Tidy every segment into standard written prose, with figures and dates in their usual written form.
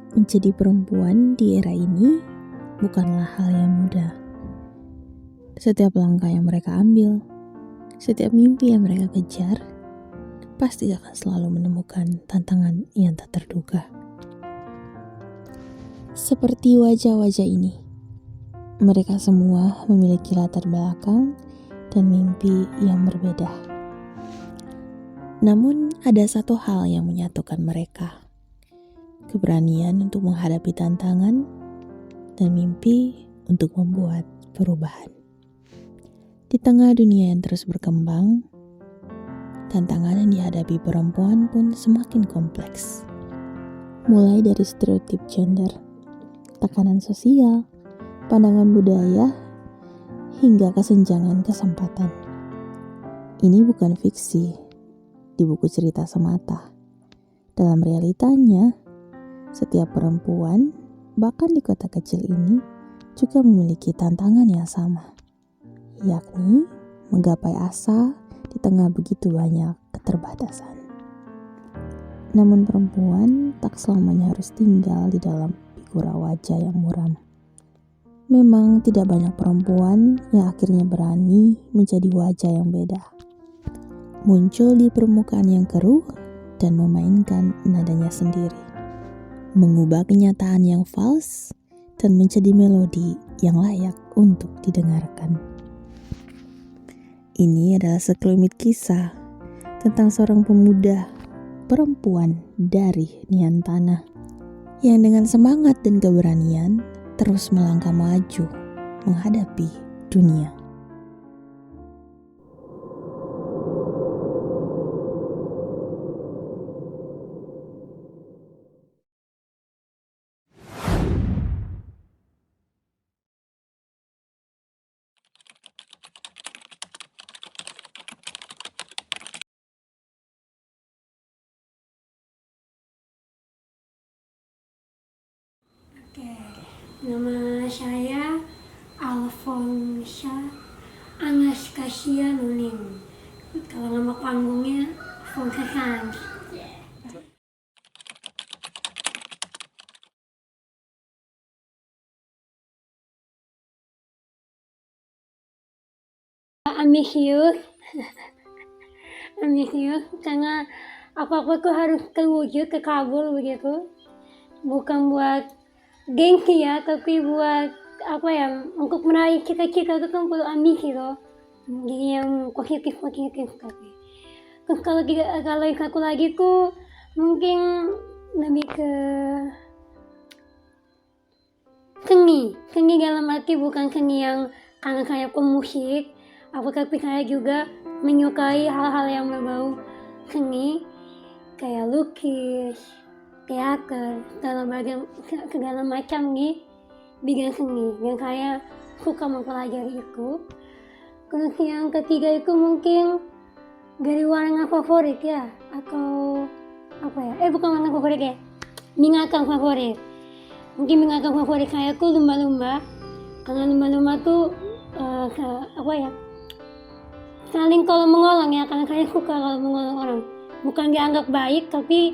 Menjadi perempuan di era ini bukanlah hal yang mudah. Setiap langkah yang mereka ambil, setiap mimpi yang mereka kejar, pasti akan selalu menemukan tantangan yang tak terduga. Seperti wajah-wajah ini, mereka semua memiliki latar belakang dan mimpi yang berbeda. Namun ada satu hal yang menyatukan mereka. Keberanian untuk menghadapi tantangan dan mimpi untuk membuat perubahan. Di tengah dunia yang terus berkembang, tantangan yang dihadapi perempuan pun semakin kompleks. Mulai dari stereotip gender, tekanan sosial, pandangan budaya, hingga kesenjangan kesempatan. Ini bukan fiksi di buku cerita semata. Dalam realitanya, setiap perempuan, bahkan di kota kecil ini, juga memiliki tantangan yang sama, yakni menggapai asa di tengah begitu banyak keterbatasan. Namun perempuan tak selamanya harus tinggal di dalam figura wajah yang muram. Memang tidak banyak perempuan yang akhirnya berani menjadi wajah yang beda. Muncul di permukaan yang keruh dan memainkan nadanya sendiri. Mengubah kenyataan yang fals dan menjadi melodi yang layak untuk didengarkan. Ini adalah sekelumit kisah tentang seorang pemuda perempuan dari Niantana yang dengan semangat dan keberanian terus melangkah maju menghadapi dunia. Oke, nama saya Alfonsa Anastasia Nuning. Kalau nama panggungnya Alfonsa Sans. Ambisius, karena apa-apa tuh harus terwujud, terkabul begitu. Bukan buat gengsi ya, tapi buat untuk meraih cita-cita itu kan perlu ambisi loh. Jadi yang positif tapi. Terus kalau yang satu lagi tuh mungkin lebih ke seni dalam arti bukan seni yang karena saya pemusik, tapi saya juga menyukai hal-hal yang berbau seni kayak lukis, teater, segala macam di bidang seni, dan saya suka mempelajari itu. Terus yang ketiga itu mungkin dari warna favorit ya, atau bukan warna favorit ya, binatang favorit. Mungkin binatang favorit saya tuh lumba-lumba, karena lumba-lumba tuh saling kalau mengolong ya, karena saya suka kalau mengolong orang. Bukan dianggap baik, tapi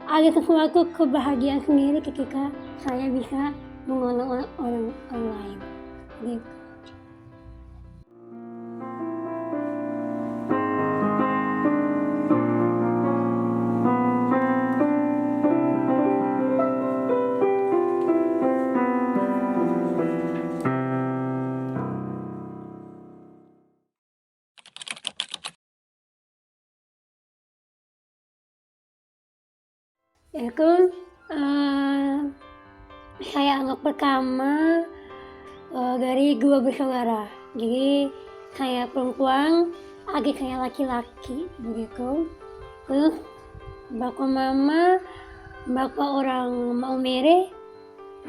ada sesuatu kebahagiaan sendiri ketika saya bisa mengolong orang lain. Gitu. Itu saya anak pertama dari 2 bersaudara. Jadi saya perempuan, adik saya laki-laki begitu. Terus bapak orang Maumere,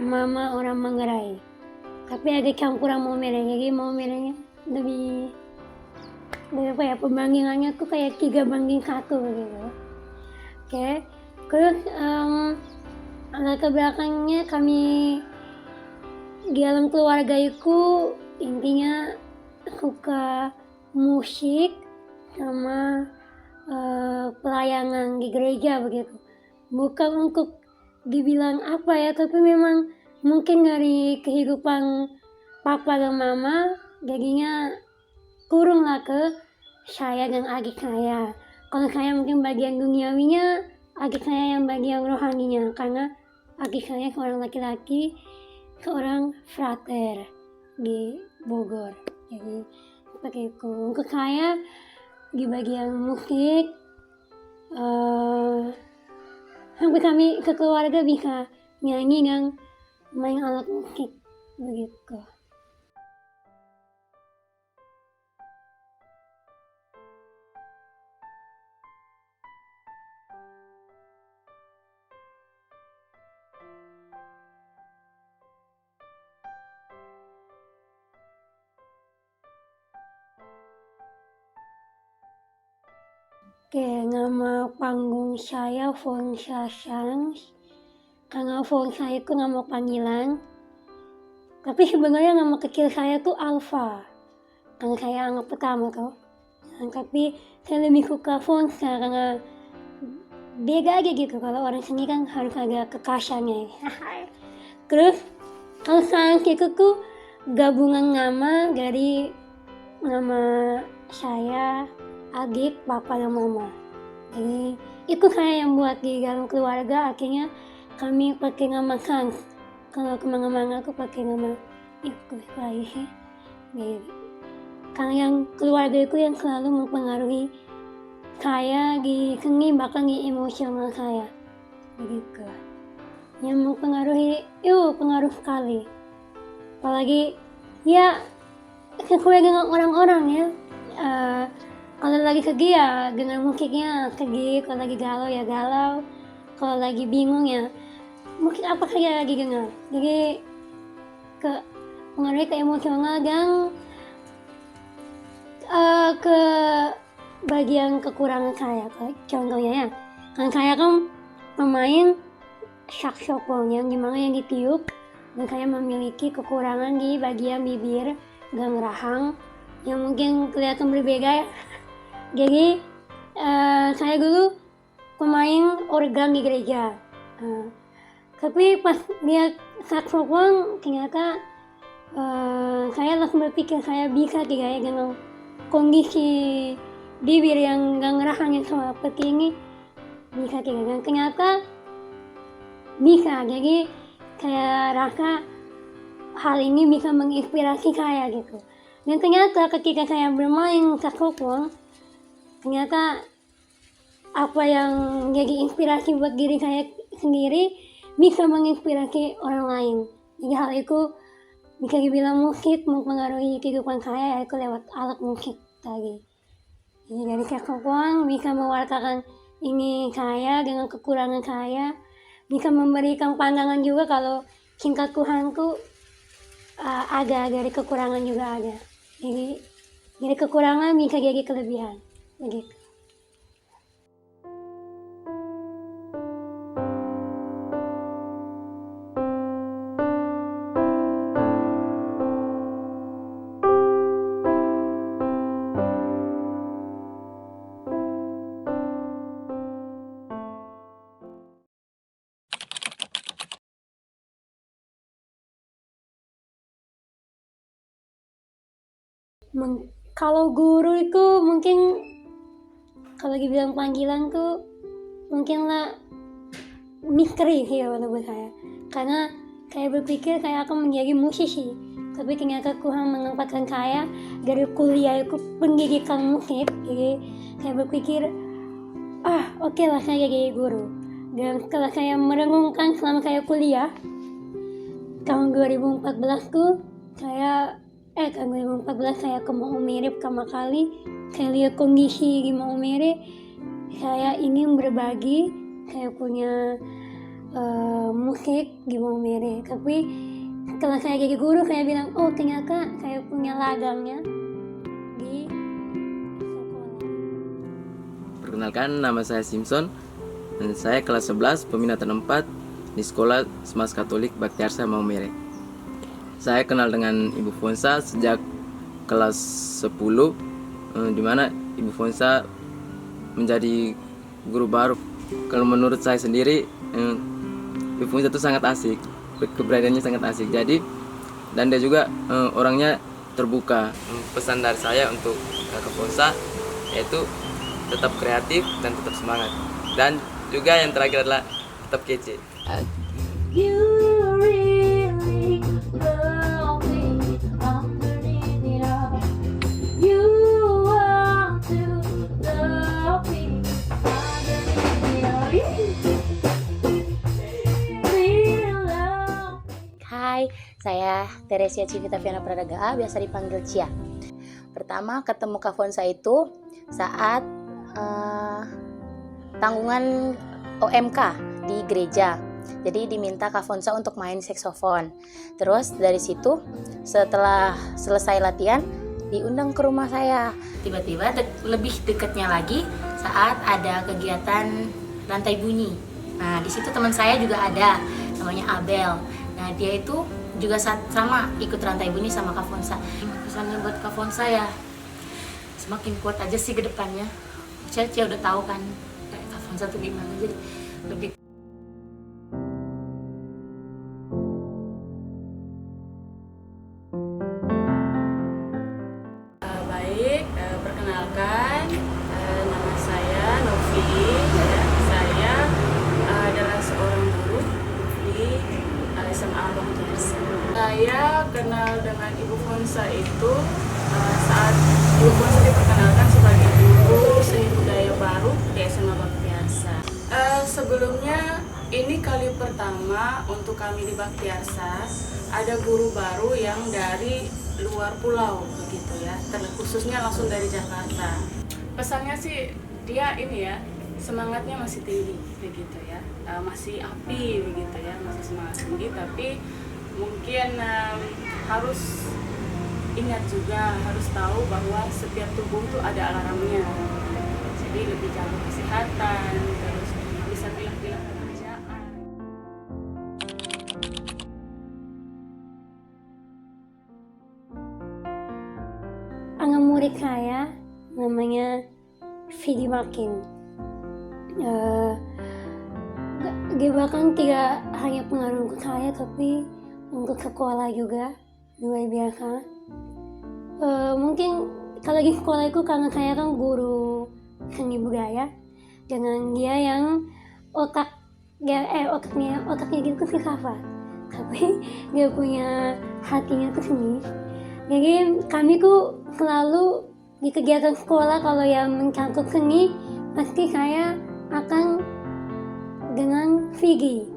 mama orang Manggarai. Tapi ada campuran Maumere, jadi Maumerenya lebih pembandingannya tuh kayak 3:1 begitu. Oke. Terus latar belakangnya kami di dalam keluarga itu intinya suka musik sama pelayanan di gereja begitu. Bukan untuk dibilang apa ya, tapi memang mungkin dari kehidupan papa dan mama jadinya kurung lah ke saya dan adik saya. Kalau saya mungkin bagian duniawinya, adik saya yang bagian rohaninya, karena adik saya seorang laki-laki, seorang frater di Bogor. Jadi seperti itu. Untuk saya di bagian musik, hampir kami kekeluarga bisa nyanyi dan main alat musik begitu. Oke, nama panggung saya Fonsa Shans. Karena Fonsa itu nama panggilan. Tapi sebenarnya nama kecil saya tuh Alfa. Karena saya anak pertama tuh. Tapi saya lebih suka Fonsa karena beda aja gitu. Kalau orang sini kan harus ada kekasannya. Terus kalau Shans itu tuh gabungan nama dari nama saya, adik, papa, dan mama. Jadi itu saya yang buat di dalam keluarga. Akhirnya kami pakai nama Shans. Kalau kemana-mana aku pakai nama itu lagi sih. Karena yang keluarga itu yang selalu mempengaruhi saya di seni, bahkan di emosional saya. Begitu. Yang mempengaruhi, pengaruh sekali. Apalagi ya sesuai dengan orang-orang ya. Kalau lagi sedih ya dengan musiknya sedih, kalau lagi galau ya galau, kalau lagi bingung ya musik apa saja lagi dengar. Jadi pengaruh ke emosional dan ke bagian kekurangan saya. Contohnya ya, kan saya kan pemain saksofon yang dimana yang ditiup, dan saya memiliki kekurangan di bagian bibir dan rahang yang mungkin kelihatan berbeda ya. Jadi saya dulu pemain organ di gereja. Tapi pas lihat saksofon ternyata saya langsung berpikir saya bisa tidak ya dengan kondisi bibir yang dan rahang yang seperti ini, bisa tidak. Dan ternyata bisa. Jadi saya rasa hal ini bisa menginspirasi saya gitu. Dan ternyata ketika saya bermain saksofon, ternyata apa yang jadi inspirasi buat diri saya sendiri bisa menginspirasi orang lain. Jadi hal itu bisa dibilang musik mempengaruhi kehidupan saya, yaitu lewat alat musik tadi. Jadi dari saksofon bisa mewartakan ini saya dengan kekurangan saya, bisa memberikan pandangan juga kalau tingkat Tuhanku ada, dari kekurangan juga ada. Jadi dari kekurangan bisa jadi kelebihan. Begitu. Kalau guru itu mungkin kalau dibilang panggilan tuh mungkin lah misteri sih ya menurut saya. Karena saya berpikir saya akan menjadi musisi, tapi ternyata Tuhan menempatkan saya dari kuliah itu pendidikan musik. Jadi saya berpikir oke lah saya jadi guru. Dan setelah saya merenungkan selama saya kuliah tahun 2014 tuh tahun 2014 saya ke Maumere pertama kali. Saya lihat kondisi di Maumere, saya ingin berbagi saya punya musik di Maumere. Tapi setelah saya jadi guru, saya bilang ternyata saya punya ladangnya di sekolah. Perkenalkan, nama saya Simpson dan saya kelas 11 peminatan 4 di sekolah Semas Katolik Baktiarsa Maumere. Saya kenal dengan Ibu Fonsa sejak kelas 10, di mana Ibu Fonsa menjadi guru baru. Kalau menurut saya sendiri, Ibu Fonsa itu sangat asik, keberadaannya sangat asik. Jadi dan dia juga orangnya terbuka. Pesan dari saya untuk Kak Fonsa yaitu tetap kreatif dan tetap semangat. Dan juga yang terakhir adalah tetap kece. You really love me underneath it all. You want to love me underneath it all. Really love me. Hai, saya Teresia Civita Viana Pradaga, biasa dipanggil Cia. Pertama ketemu Kak Fonsa itu saat tanggungan OMK di gereja. Jadi diminta Kak Fonsa untuk main saksofon. Terus dari situ setelah selesai latihan diundang ke rumah saya. Tiba-tiba lebih dekatnya lagi saat ada kegiatan rantai bunyi. Nah di situ teman saya juga ada, namanya Abel. Nah dia itu juga sama ikut rantai bunyi sama Kak Fonsa. Pesannya buat Kak Fonsa ya semakin kuat aja sih ke depannya. Cia udah tahu kan Kak Fonsa tuh gimana, jadi lebih baik, perkenalkan, nama saya Novi. Saya adalah seorang guru di SMA Baktiarsa. Saya kenal dengan Ibu Fonsa itu saat Ibu Fonsa diperkenalkan sebagai guru seni budaya baru di SMA Baktiarsa. Sebelumnya ini kali pertama untuk kami di Baktiarsa ada guru baru yang dari luar pulau begitu ya, khususnya langsung dari Jakarta. Pesannya sih dia ini ya, semangatnya masih tinggi begitu ya, masih api begitu ya, masih semangat tinggi, tapi mungkin harus ingat juga, harus tahu bahwa setiap tubuh itu ada alarmnya. Jadi lebih jaga kesehatan, terus bisa pilih-pilih pekerjaan. Anak murid saya namanya Vidi Makin. Dia bahkan tidak hanya pengaruh untuk saya, tapi untuk sekolah juga luar biasa. Mungkin kalau di sekolah itu karena saya kan guru seni budaya, dengan dia yang otaknya gitu filsafat, tapi dia punya hatinya tuh seni. Jadi kami tuh selalu di kegiatan sekolah kalau yang mencangkup seni, pasti saya akan dengan Vigi.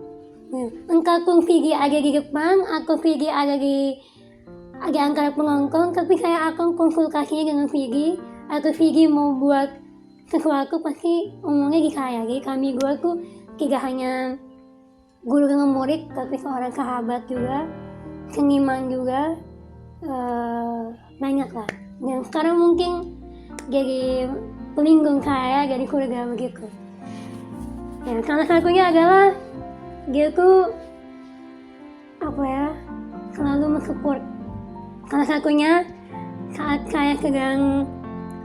Entah pun Vigi ada di depan atau Vigi ada di antara penonton, tapi saya akan konsultasinya dengan Vigi, atau Vigi mau buat sesuatu pasti ngomongnya di saya. Jadi kami dua tuh tidak hanya guru dengan murid, tapi seorang sahabat juga, seniman juga. Banyak lah. Dan sekarang mungkin jadi pelindung saya, jadi keluarga begitu. Ya, salah satunya adalah dia tuh selalu mensupport. Salah satunya saat saya sedang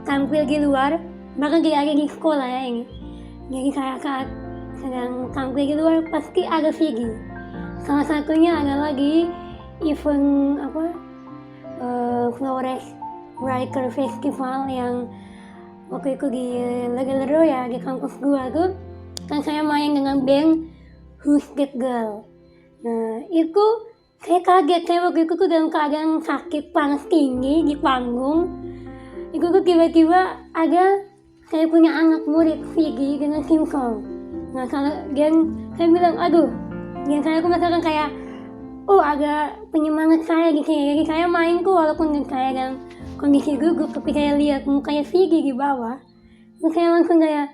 tampil di luar, bahkan tidak ada di sekolah ya ini. Jadi saya saat sedang tampil di luar pasti ada Vigi. Salah satunya adalah di event Flores Writer Festival yang waktu itu di Legelero ya, di kampus gua tuh kan saya main dengan band Who's That Girl. Nah itu saya kaget, saya waktu itu tuh dalam keadaan sakit panas tinggi di panggung. Itu tuh tiba-tiba ada saya punya anak murid Vigi dengan Simsong. Nah saya bilang aduh, dan saya merasakan kayak ada penyemangat saya gitu ya. Jadi saya main tuh walaupun saya dalam kondisi gugup, tapi saya lihat mukanya Vigi di bawah, terus saya langsung kayak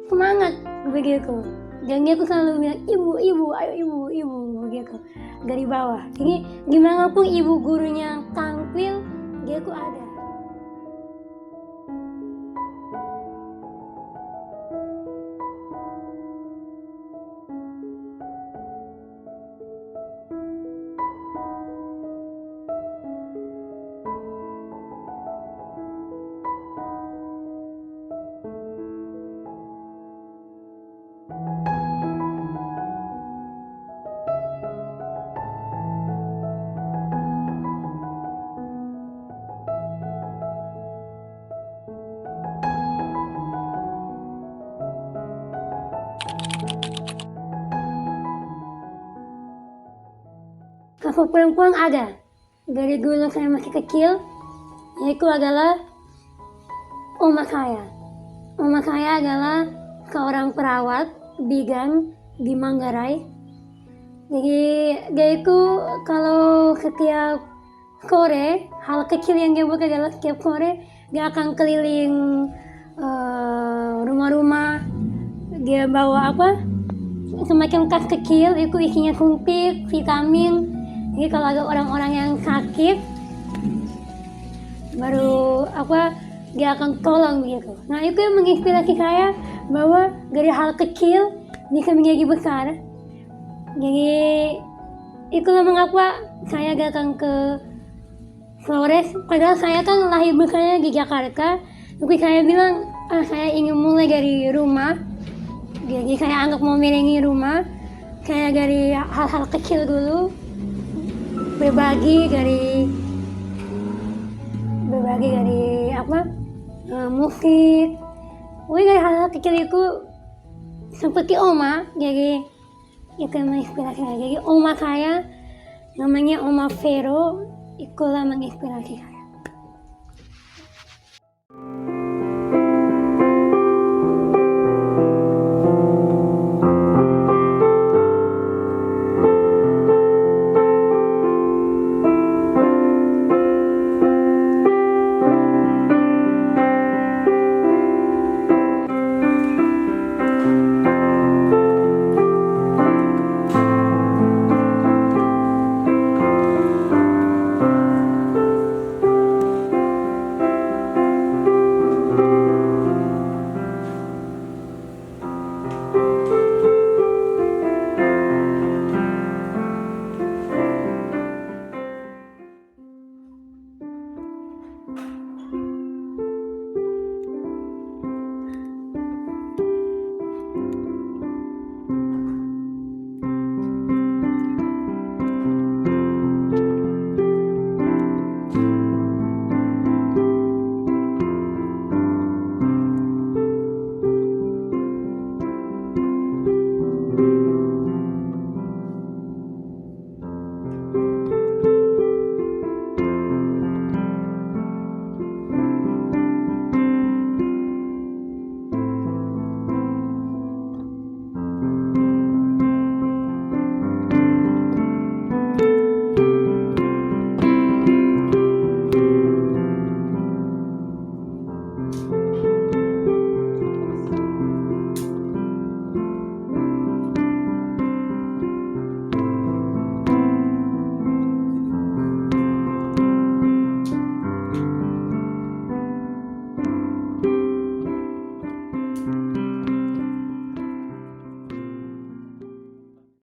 semangat begitu. Dan dia tuh selalu bilang ibu, ayo ibu begitu dari bawah. Jadi gimana pun ibu gurunya tampil, dia tuh ada. Kalau perempuan ada. Dari dulu saya masih kecil, yaitu adalah oma saya. Oma saya adalah seorang perawat bidan di Manggarai. Jadi dia itu kalau setiap sore, hal kecil yang dia buat adalah setiap sore dia akan keliling rumah-rumah. Dia bawa semacam tas kecil, itu isinya suntik, vitamin. Jadi kalau ada orang-orang yang sakit, baru dia akan tolong begitu. Nah itu yang menginspirasi saya bahwa dari hal kecil bisa menjadi besar. Jadi itulah mengapa saya datang ke Flores. Padahal saya kan lahir besarnya di Jakarta, tapi saya bilang saya ingin mulai dari rumah. Jadi saya anggap mau miringi rumah. Saya dari hal-hal kecil dulu, berbagi dari musik. Dari hal-hal kecil itu seperti oma, jadi itu yang menginspirasi saya. Jadi oma saya namanya Oma Vero, itulah menginspirasi saya.